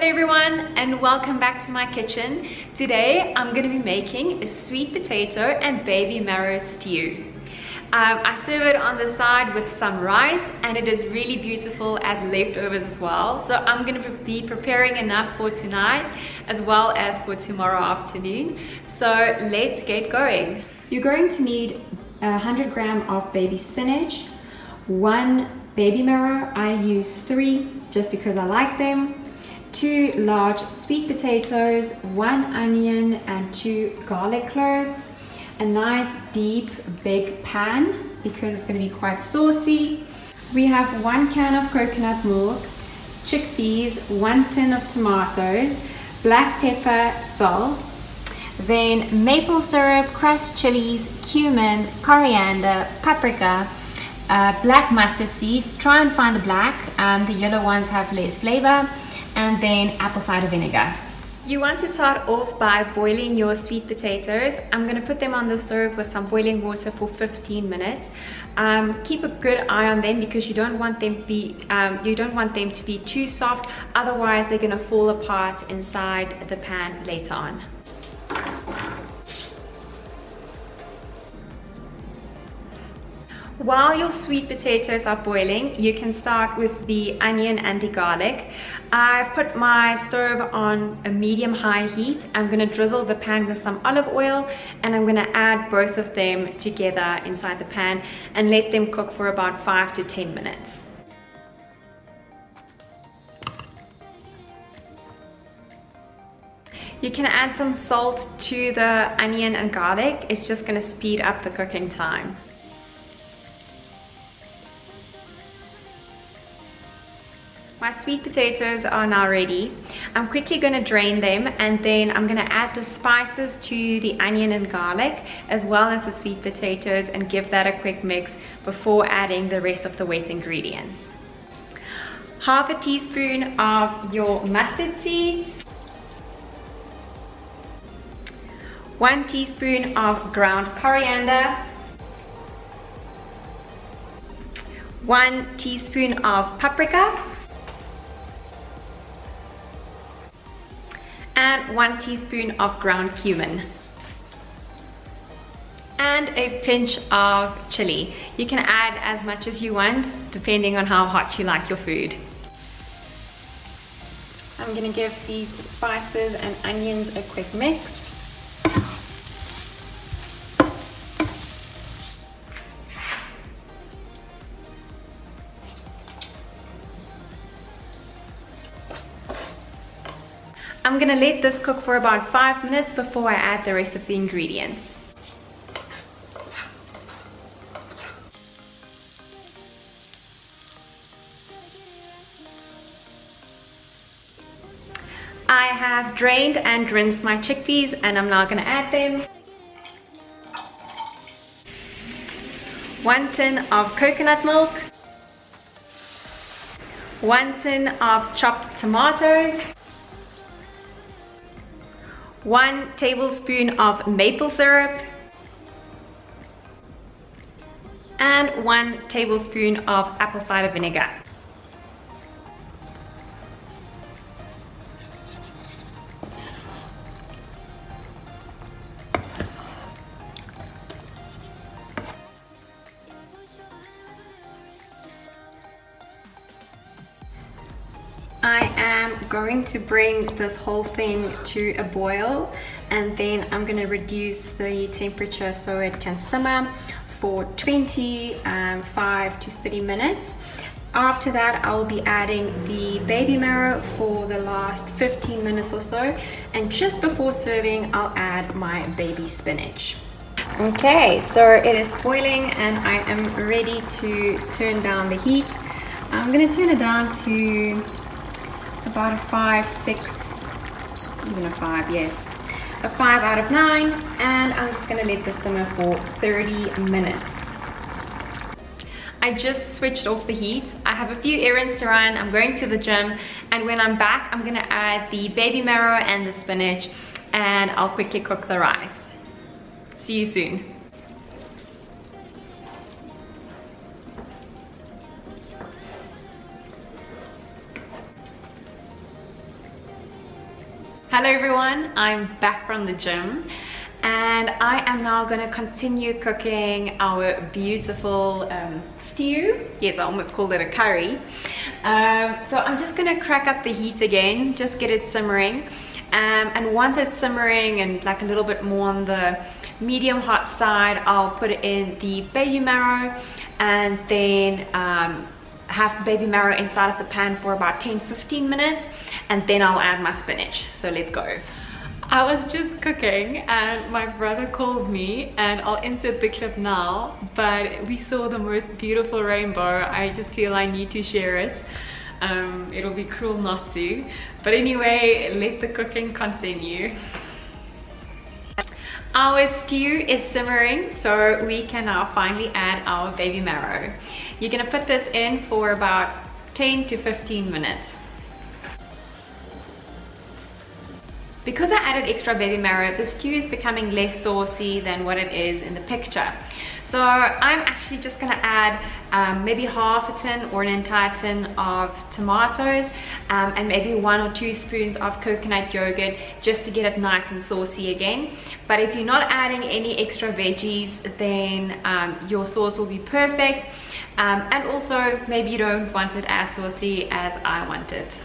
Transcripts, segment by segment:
Hello everyone and welcome back to my kitchen. Today I'm going to be making a sweet potato and baby marrow stew. I serve it on the side with some rice and it is really beautiful as leftovers as well. So I'm going to be preparing enough for tonight as well as for tomorrow afternoon. So let's get going. You're going to need 100 grams of baby spinach, 1 baby marrow. I use 3 just because I like them. 2 large sweet potatoes, 1 onion and 2 garlic cloves, a nice deep big pan because it's going to be quite saucy. We have 1 can of coconut milk, chickpeas, 1 tin of tomatoes, black pepper, salt, then maple syrup, crushed chilies, cumin, coriander, paprika, black mustard seeds. Try and find the black, the yellow ones have less flavor, and then apple cider vinegar. You want to start off by boiling your sweet potatoes. I'm going to put them on the stove with some boiling water for 15 minutes. Keep a good eye on them because you don't want them to be too soft, otherwise they're going to fall apart inside the pan later on. While your sweet potatoes are boiling, you can start with the onion and the garlic. I put my stove on a medium-high heat. I'm going to drizzle the pan with some olive oil and I'm going to add both of them together inside the pan and let them cook for about 5 to 10 minutes. You can add some salt to the onion and garlic. It's just going to speed up the cooking time. My sweet potatoes are now ready. I'm quickly going to drain them and then I'm going to add the spices to the onion and garlic as well as the sweet potatoes and give that a quick mix before adding the rest of the wet ingredients. Half a teaspoon of your mustard seeds, 1 teaspoon of ground coriander, 1 teaspoon of paprika, and 1 teaspoon of ground cumin, and a pinch of chili. You can add as much as you want depending on how hot you like your food. I'm going to give these spices and onions a quick mix. I'm going to let this cook for about 5 minutes before I add the rest of the ingredients. I have drained and rinsed my chickpeas and I'm now going to add them. 1 tin of coconut milk, 1 tin of chopped tomatoes, 1 tablespoon of maple syrup, and 1 tablespoon of apple cider vinegar. I am going to bring this whole thing to a boil and then I'm going to reduce the temperature so it can simmer for 25 to 30 minutes. After that I will be adding the baby marrow for the last 15 minutes or so, and just before serving I'll add my baby spinach. Okay, so it is boiling and I am ready to turn down the heat. I'm going to turn it down to about a 5, 6, even a 5, yes, a 5 out of 9, and I'm just going to let this simmer for 30 minutes. I just switched off the heat. I have a few errands to run. I'm going to the gym, and when I'm back I'm going to add the baby marrow and the spinach and I'll quickly cook the rice. See you soon. Hello everyone, I'm back from the gym and I am now going to continue cooking our beautiful stew. Yes, I almost called it a curry. So I'm just going to crack up the heat again, just get it simmering. And once it's simmering and like a little bit more on the medium hot side, I'll put in the baby marrow and then have the baby marrow inside of the pan for about 10-15 minutes, and then I'll add my spinach. So let's go. I was just cooking and my brother called me, and I'll insert the clip now, but we saw the most beautiful rainbow. I just feel I need to share it. It'll be cruel not to. But anyway, let the cooking continue. Our stew is simmering, so we can now finally add our baby marrow. You're gonna put this in for about 10 to 15 minutes. Because I added extra baby marrow, the stew is becoming less saucy than what it is in the picture. So I'm actually just gonna add maybe half a tin or an entire tin of tomatoes and maybe 1 or 2 spoons of coconut yogurt just to get it nice and saucy again. But if you're not adding any extra veggies, then your sauce will be perfect. And also maybe you don't want it as saucy as I want it.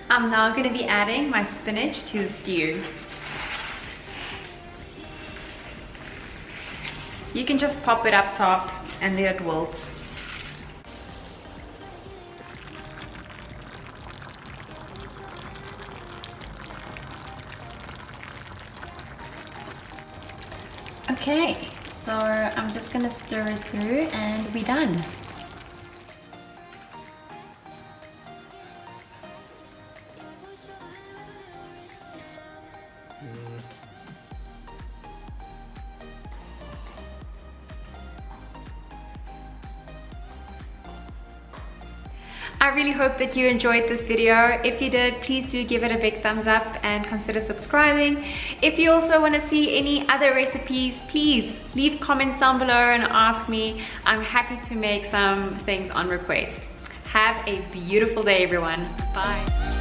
I'm now going to be adding my spinach to the stew. You can just pop it up top and let it wilt. Okay, so I'm just going to stir it through and we're done. I really hope that you enjoyed this video. If you did, please do give it a big thumbs up and consider subscribing. If you also want to see any other recipes, please leave comments down below and ask me. I'm happy to make some things on request. Have a beautiful day, everyone. Bye.